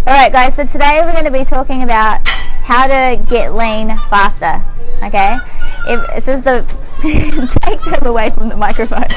Alright guys, so today we're going to be talking about how to get lean faster, okay? This is the, take them away from the microphone.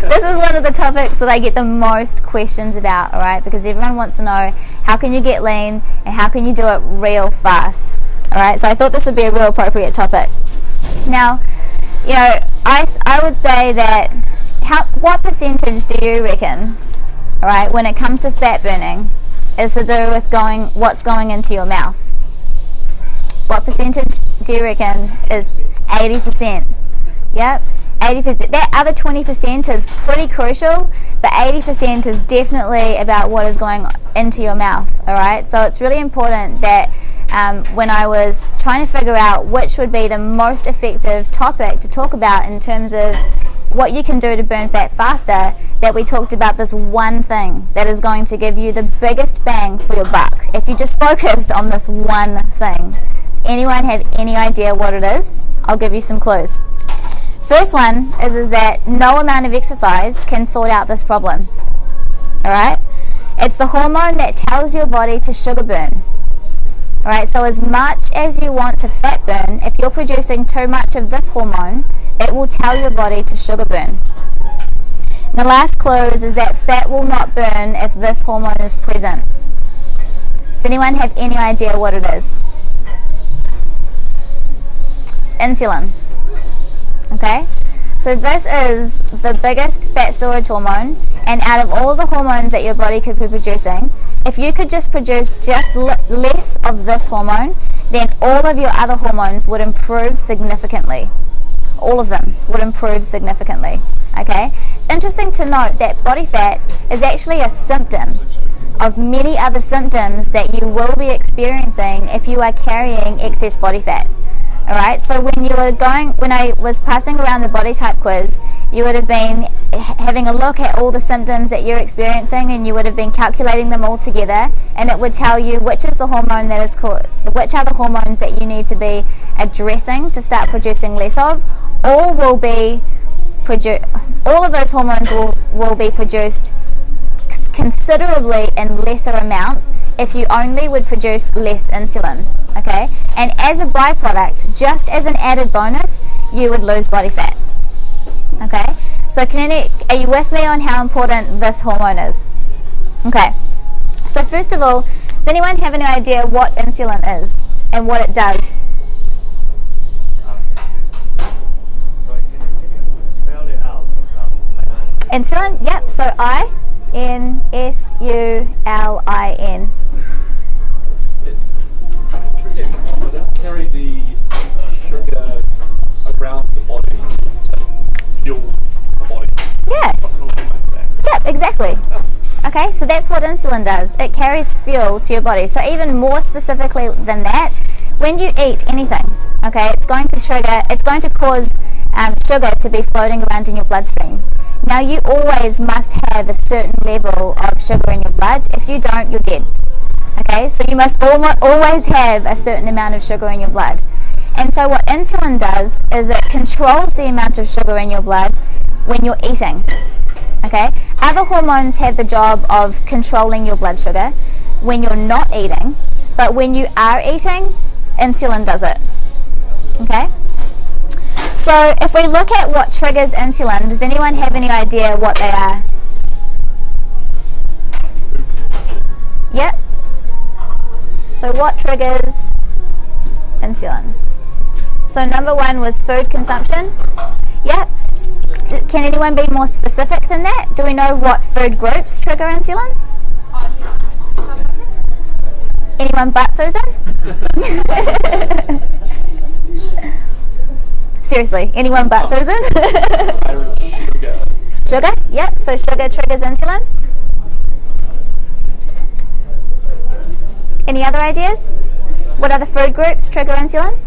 This is one of the topics that I get the most questions about, alright? Because everyone wants to know how can you get lean and how can you do it real fast, alright? So I thought this would be a real appropriate topic. Now, you know, I would say that, what percentage do you reckon, alright, when it comes to fat burning, is to do with what's going into your mouth? What percentage do you reckon is 80%? Yep, 80%. That other 20% is pretty crucial, but 80% is definitely about what is going into your mouth, alright? So it's really important that when I was trying to figure out which would be the most effective topic to talk about in terms of what you can do to burn fat faster, that we talked about this one thing that is going to give you the biggest bang for your buck if you just focused on this one thing. Does anyone have any idea what it is? I'll give you some clues. First one is that no amount of exercise can sort out this problem. Alright? It's the hormone that tells your body to sugar burn. Alright, so as much as you want to fat burn, if you're producing too much of this hormone, it will tell your body to sugar burn. The last clue is that fat will not burn if this hormone is present. Does anyone have any idea what it is? It's insulin. Okay? So this is the biggest fat storage hormone, and out of all the hormones that your body could be producing, if you could just produce just less of this hormone, then all of your other hormones would improve significantly. All of them would improve significantly. Okay? It's interesting to note that body fat is actually a symptom of many other symptoms that you will be experiencing if you are carrying excess body fat. Alright, so when I was passing around the body type quiz, you would have been having a look at all the symptoms that you're experiencing, and you would have been calculating them all together, and it would tell you which is the hormone that is called, which are the hormones that you need to be addressing to start producing less of. All of those hormones will be produced considerably in lesser amounts if you only would produce less insulin, okay? And as a byproduct, just as an added bonus, you would lose body fat, okay? So are you with me on how important this hormone is? Okay, so first of all, does anyone have any idea what insulin is and what it does? Insulin, yep, so I-N-S-U-L-I-N. It carry the sugar around the body to fuel the body. Yeah. Yep, exactly. Okay, so that's what insulin does. It carries fuel to your body. So even more specifically than that, when you eat anything, okay, it's going to cause sugar to be floating around in your bloodstream. Now you always must have a certain level of sugar in your blood. If you don't, you're dead. Okay, so you must always have a certain amount of sugar in your blood. And so what insulin does is it controls the amount of sugar in your blood when you're eating. Okay, other hormones have the job of controlling your blood sugar when you're not eating, but when you are eating, insulin does it. Okay? So if we look at what triggers insulin, does anyone have any idea what they are? Yep. So what triggers insulin? So number one was food consumption. Yep. Can anyone be more specific than that? Do we know what food groups trigger insulin? Anyone but Susan? Seriously, anyone but Susan? Sugar. Sugar? Yep, so sugar triggers insulin. Any other ideas? What other food groups trigger insulin?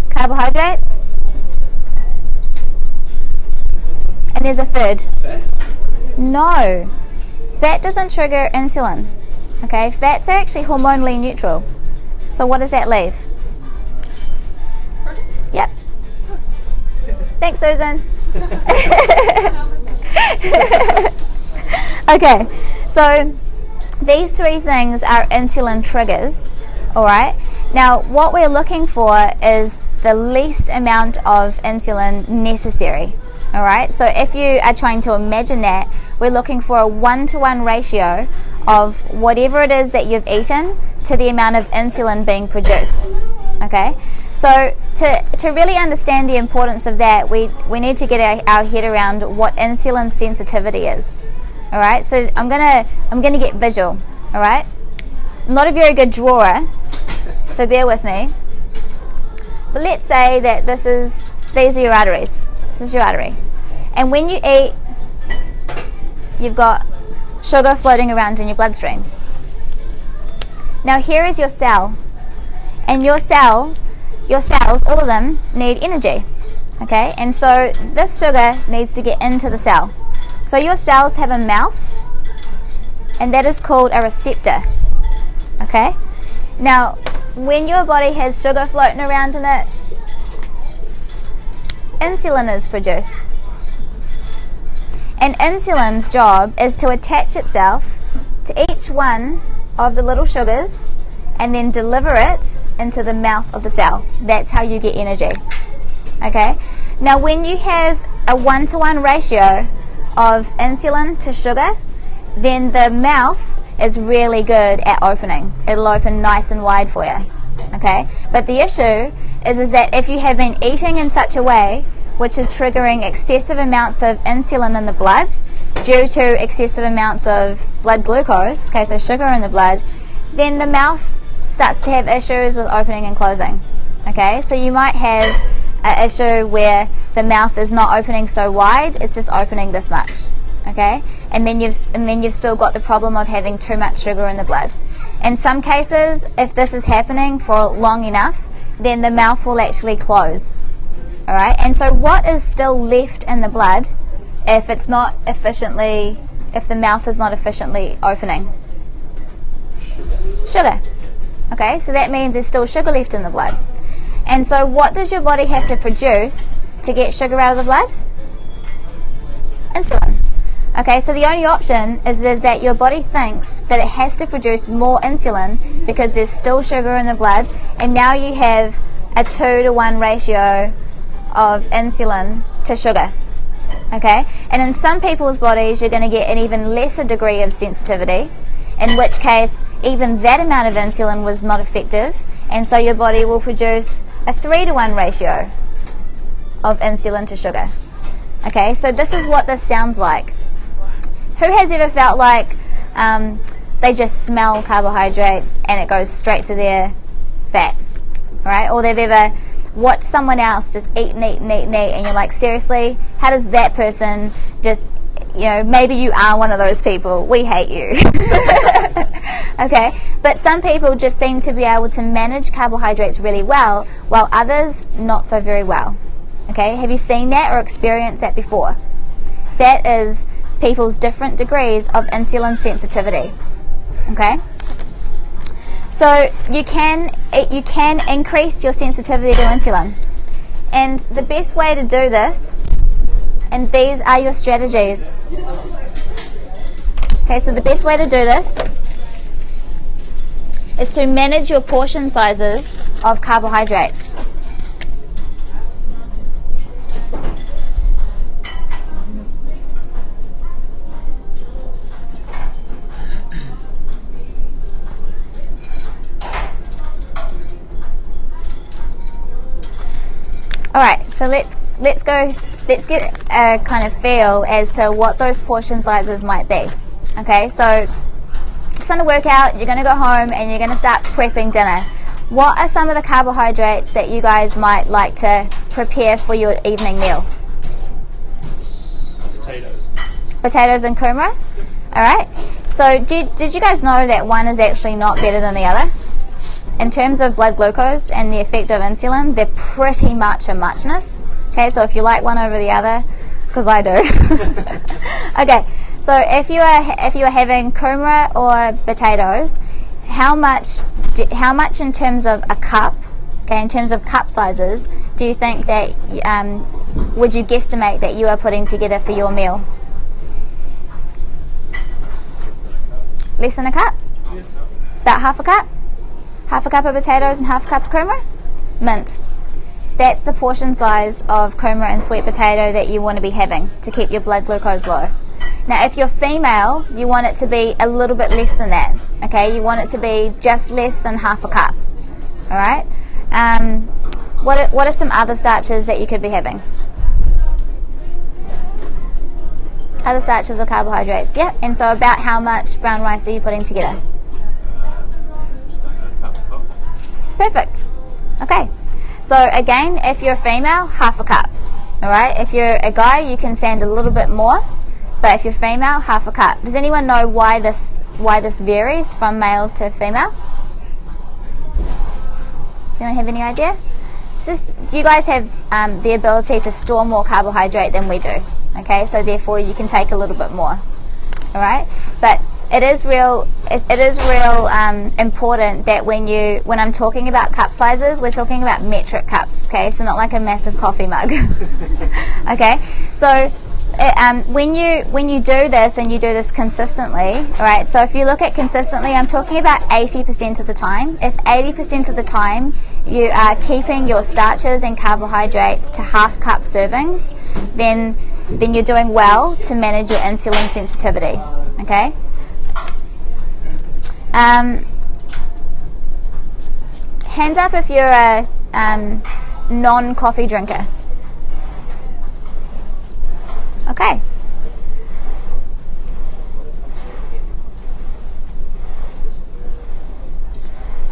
Carbohydrates. And there's a third. Fat? No. Fat doesn't trigger insulin. Okay, fats are actually hormonally neutral. So what does that leave? Yep. Thanks, Susan. Okay, so these three things are insulin triggers. All right. Now, what we're looking for is the least amount of insulin necessary. All right. So if you are trying to imagine that, we're looking for a 1-to-1 ratio of whatever it is that you've eaten to the amount of insulin being produced. Okay. So to really understand the importance of that, we need to get our head around what insulin sensitivity is. All right. So I'm gonna get visual. All right. I'm not a very good drawer, so bear with me. But let's say that these are your arteries. This is your artery, and when you eat, you've got sugar floating around in your bloodstream. Now here is your cell, and your cells, all of them need energy. Okay, and so this sugar needs to get into the cell. So your cells have a mouth, and that is called a receptor. Okay, now when your body has sugar floating around in it, insulin is produced. And insulin's job is to attach itself to each one of the little sugars and then deliver it into the mouth of the cell. That's how you get energy. Okay? Now when you have a 1-to-1 ratio of insulin to sugar, then the mouth is really good at opening. It'll open nice and wide for you. Okay? But the issue is that if you have been eating in such a way which is triggering excessive amounts of insulin in the blood due to excessive amounts of blood glucose, okay, so sugar in the blood, then the mouth starts to have issues with opening and closing. Okay, so you might have an issue where the mouth is not opening so wide, it's just opening this much. Okay, and then you've still got the problem of having too much sugar in the blood. In some cases, if this is happening for long enough, then the mouth will actually close. All right, and so what is still left in the blood if the mouth is not efficiently opening? Sugar. Okay, so that means there's still sugar left in the blood. And so what does your body have to produce to get sugar out of the blood? Insulin. Okay, so the only option is that your body thinks that it has to produce more insulin because there's still sugar in the blood, and now you have a 2-to-1 ratio of insulin to sugar. Okay, and in some people's bodies you're going to get an even lesser degree of sensitivity, in which case even that amount of insulin was not effective, and so your body will produce a 3-to-1 ratio of insulin to sugar. Okay, so this is what this sounds like. Who has ever felt like they just smell carbohydrates and it goes straight to their fat, right? Or they've ever watch someone else just eat, and you're like, seriously, how does that person just, maybe you are one of those people, we hate you. Okay, but some people just seem to be able to manage carbohydrates really well, while others not so very well. Okay, have you seen that or experienced that before? That is people's different degrees of insulin sensitivity. Okay, so you can increase your sensitivity to insulin, and the best way to do this, and these are your strategies. Okay, so the best way to do this is to manage your portion sizes of carbohydrates. All right, so let's get a kind of feel as to what those portion sizes might be. Okay, so just on a workout, you're going to go home and you're going to start prepping dinner. What are some of the carbohydrates that you guys might like to prepare for your evening meal? Potatoes and kumara? All right, so did you guys know that one is actually not better than the other? In terms of blood glucose and the effect of insulin, they're pretty much a muchness. Okay, so if you like one over the other, because I do. Okay, so if you are having kumara or potatoes, how much in terms of a cup, okay, in terms of cup sizes, do you think that would you guesstimate that you are putting together for your meal? Less than a cup? About half a cup? Half a cup of potatoes and half a cup of kumara? Mint. That's the portion size of kumara and sweet potato that you want to be having to keep your blood glucose low. Now, if you're female, you want it to be a little bit less than that. Okay, you want it to be just less than half a cup. All right. What are some other starches that you could be having? Other starches or carbohydrates? Yep. And so, about how much brown rice are you putting together? Perfect. Okay. So again, if you're a female, half a cup. All right. If you're a guy, you can sand a little bit more. But if you're female, half a cup. Does anyone know why this varies from males to female? Anyone have any idea? It's just you guys have the ability to store more carbohydrate than we do. Okay, so therefore you can take a little bit more. All right, but it is real important that when I'm talking about cup sizes, we're talking about metric cups. Okay, so not like a massive coffee mug. Okay, so when you do this and you do this consistently, all right, so if you look at consistently, I'm talking about 80% of the time. If 80% of the time you are keeping your starches and carbohydrates to half cup servings, then you're doing well to manage your insulin sensitivity. Okay. Hands up if you're a non-coffee drinker. Okay.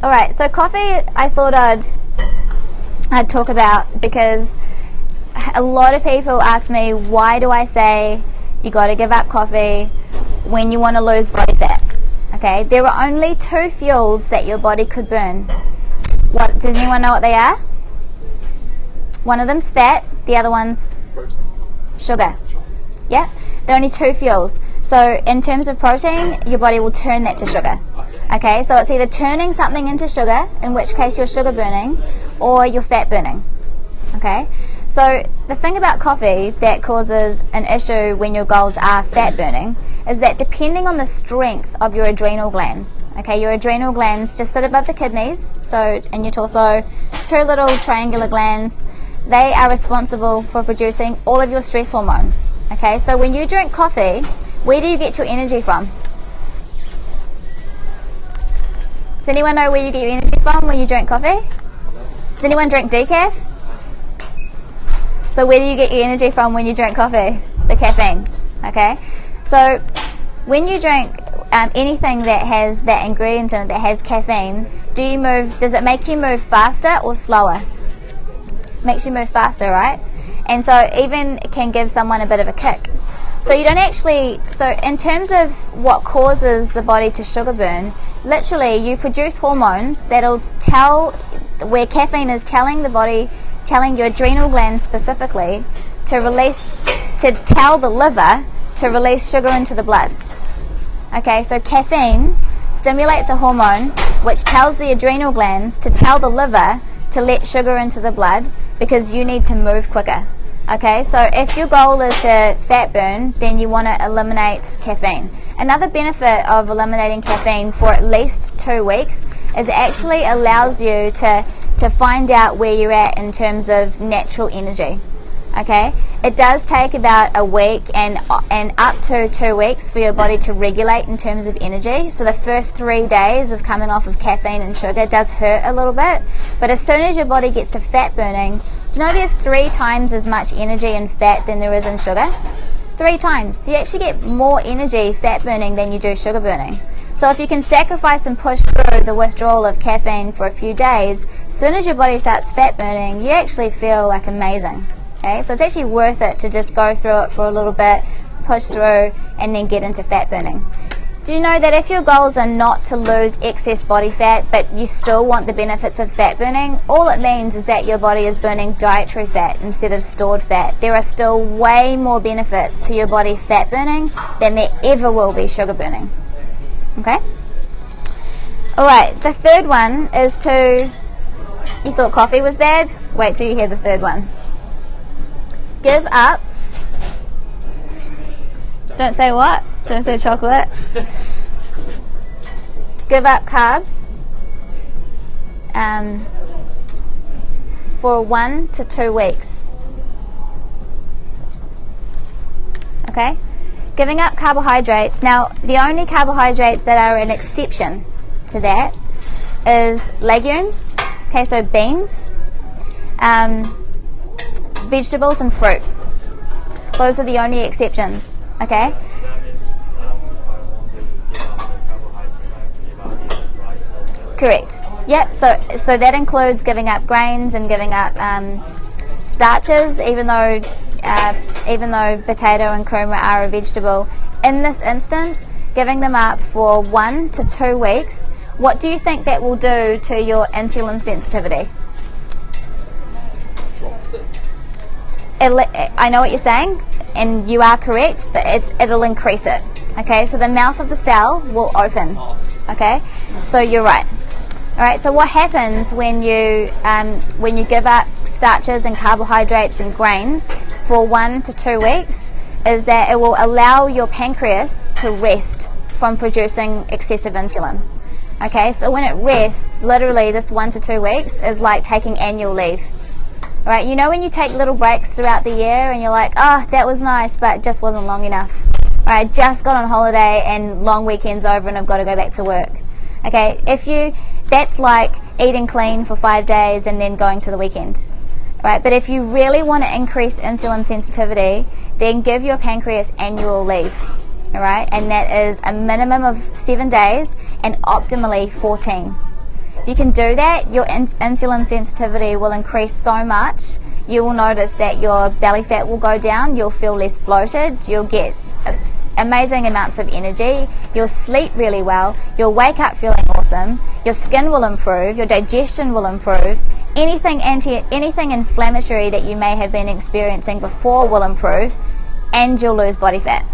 All right. So coffee, I thought I'd talk about because a lot of people ask me, why do I say you got to give up coffee when you want to lose body fat? Okay. There are only 2 fuels that your body could burn. Does anyone know what they are? One of them's fat. The other one's sugar. Yeah, there are only 2 fuels. So in terms of protein, your body will turn that to sugar. Okay, so it's either turning something into sugar, in which case you're sugar burning, or you're fat burning. Okay, so the thing about coffee that causes an issue when your goals are fat burning is that depending on the strength of your adrenal glands, okay, your adrenal glands just sit above the kidneys, so in your torso, 2 little triangular glands. They are responsible for producing all of your stress hormones. Okay, so when you drink coffee, where do you get your energy from? Does anyone know where you get your energy from when you drink coffee? Does anyone drink decaf? So where do you get your energy from when you drink coffee? The caffeine. Okay, so when you drink anything that has that ingredient in it that has caffeine, does it make you move faster or slower? Makes you move faster, right? And so even it can give someone a bit of a kick. So you don't actually, so in terms of what causes the body to sugar burn, literally you produce hormones that'll tell, where caffeine is telling the body, telling your adrenal glands specifically to tell the liver to release sugar into the blood. Okay, so caffeine stimulates a hormone which tells the adrenal glands to tell the liver to let sugar into the blood because you need to move quicker. Okay, so if your goal is to fat burn, then you want to eliminate caffeine. Another benefit of eliminating caffeine for at least 2 weeks is it actually allows you to find out where you're at in terms of natural energy. Okay, it does take about a week and up to 2 weeks for your body to regulate in terms of energy. So the first 3 days of coming off of caffeine and sugar does hurt a little bit, but as soon as your body gets to fat burning, do you know there's 3 times as much energy in fat than there is in sugar? 3 times. So you actually get more energy fat burning than you do sugar burning. So if you can sacrifice and push through the withdrawal of caffeine for a few days, as soon as your body starts fat burning, you actually feel like amazing. Okay, so it's actually worth it to just go through it for a little bit, push through, and then get into fat burning. Do you know that if your goals are not to lose excess body fat, but you still want the benefits of fat burning, all it means is that your body is burning dietary fat instead of stored fat. There are still way more benefits to your body fat burning than there ever will be sugar burning. Okay? Alright, the third one is you thought coffee was bad? Wait till you hear the third one. Give up. Don't say what? Don't say chocolate. give up carbs for 1 to 2 weeks. Okay? Giving up carbohydrates. Now, the only carbohydrates that are an exception to that is legumes, okay, so beans, vegetables and fruit. Those are the only exceptions, okay? That means if I want to give up the carbohydrate, I have to give up the rice or milk. Correct. Yep. So that includes giving up grains and giving up starches, even though potato and kurma are a vegetable. In this instance, giving them up for 1 to 2 weeks. What do you think that will do to your insulin sensitivity? Drops it. I know what you're saying, and you are correct, but it'll increase it. Okay, so the mouth of the cell will open. Okay, so you're right. All right. So what happens when you give up starches and carbohydrates and grains for 1 to 2 weeks is that it will allow your pancreas to rest from producing excessive insulin. Okay, so when it rests, literally this 1 to 2 weeks is like taking annual leave. All right, you know when you take little breaks throughout the year and you're like, oh, that was nice, but it just wasn't long enough. All right, just got on holiday and long weekend's over and I've got to go back to work. Okay, that's like eating clean for 5 days and then going to the weekend. Right, but if you really want to increase insulin sensitivity, then give your pancreas annual leave. All right, and that is a minimum of 7 days and optimally 14. If you can do that, your insulin sensitivity will increase so much. You will notice that your belly fat will go down, you'll feel less bloated, you'll get amazing amounts of energy, you'll sleep really well, you'll wake up feeling awesome, your skin will improve, your digestion will improve, anything inflammatory that you may have been experiencing before will improve, and you'll lose body fat.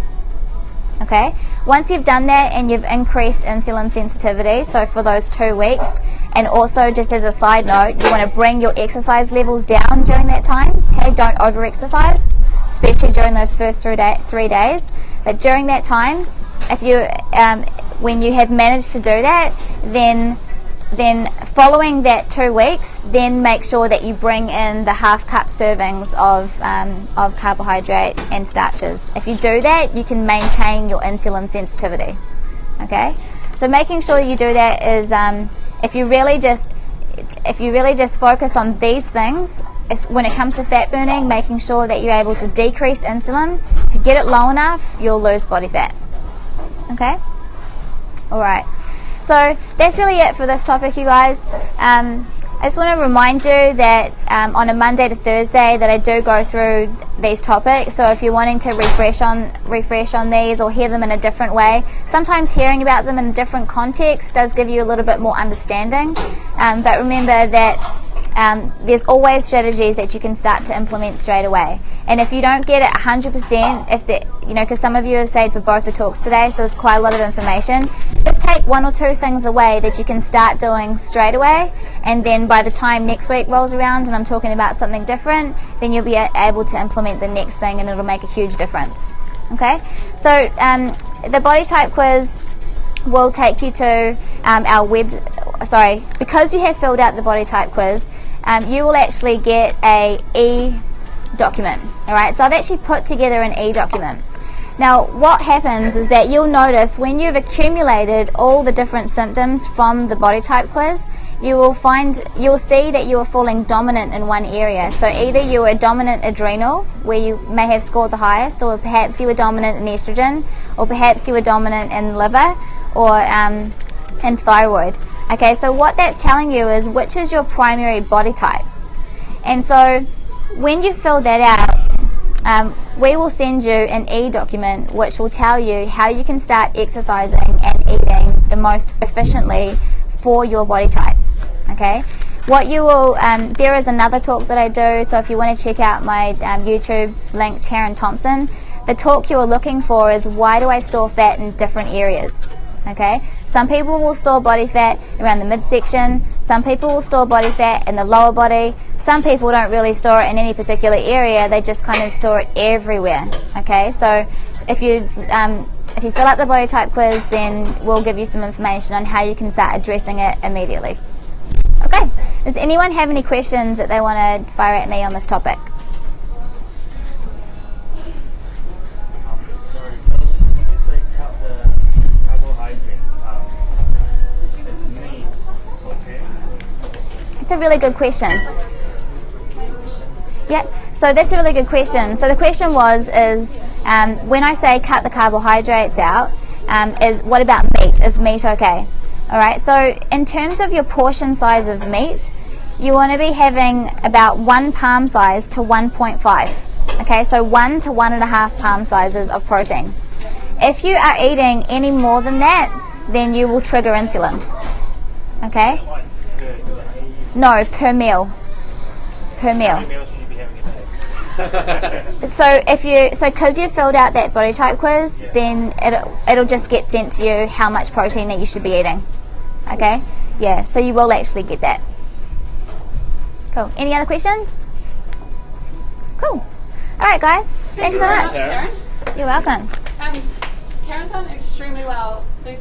Okay, once you've done that and you've increased insulin sensitivity, so for those 2 weeks, and also just as a side note, you want to bring your exercise levels down during that time. Okay, don't over exercise, especially during those first 3 days. But during that time, if you when you have managed to do that, then following that 2 weeks, then make sure that you bring in the half-cup servings of carbohydrate and starches. If you do that, you can maintain your insulin sensitivity. Okay, so making sure you do that is if you really just focus on these things. When it comes to fat burning, making sure that you're able to decrease insulin. If you get it low enough, you'll lose body fat. Okay, all right. So that's really it for this topic, you guys. I just want to remind you that on a Monday to Thursday that I do go through these topics. So if you're wanting to refresh on these or hear them in a different way, sometimes hearing about them in a different context does give you a little bit more understanding. But remember that there's always strategies that you can start to implement straight away. And if you don't get it 100%, because some of you have stayed for both the talks today, so it's quite a lot of information, just take 1 or 2 things away that you can start doing straight away, and then by the time next week rolls around and I'm talking about something different, then you'll be able to implement the next thing and it'll make a huge difference. Okay, so the body type quiz will take you to our because you have filled out the body type quiz, you will actually get a e-document. Alright, so I've actually put together an e-document. Now what happens is that you'll notice when you've accumulated all the different symptoms from the body type quiz, you'll see that you are falling dominant in one area. So either you are dominant adrenal, where you may have scored the highest, or perhaps you were dominant in estrogen, or perhaps you were dominant in liver, or in thyroid. Okay, so what that's telling you is which is your primary body type. And so when you fill that out, we will send you an e-document which will tell you how you can start exercising and eating the most efficiently for your body type. Okay, what you will there is another talk that I do, so if you want to check out my YouTube link, Taryn Thompson, the talk you're looking for is why do I store fat in different areas. Okay, some people will store body fat around the midsection, some people will store body fat in the lower body, some people don't really store it in any particular area, they just kind of store it everywhere. Okay, so if you if you fill out the body type quiz, then we'll give you some information on how you can start addressing it immediately. Okay, does anyone have any questions that they want to fire at me on this topic? Sorry, so when you say cut the carbohydrate, is meat okay? It's a really good question. Yeah, so that's a really good question. So the question is when I say cut the carbohydrates out, is what about meat? Is meat okay? All right, so in terms of your portion size of meat, you want to be having about 1 palm size to 1.5. Okay, so 1 to 1.5 palm sizes of protein. If you are eating any more than that, then you will trigger insulin. Okay? No, per meal. Per meal. How many meals should you be having a day? So because you filled out that body type quiz, then it'll just get sent to you how much protein that you should be eating. Okay? Yeah, so you will actually get that. Cool. Any other questions? Cool. All right, guys. Thanks so much. Taryn. You're welcome. Taryn's done extremely well. These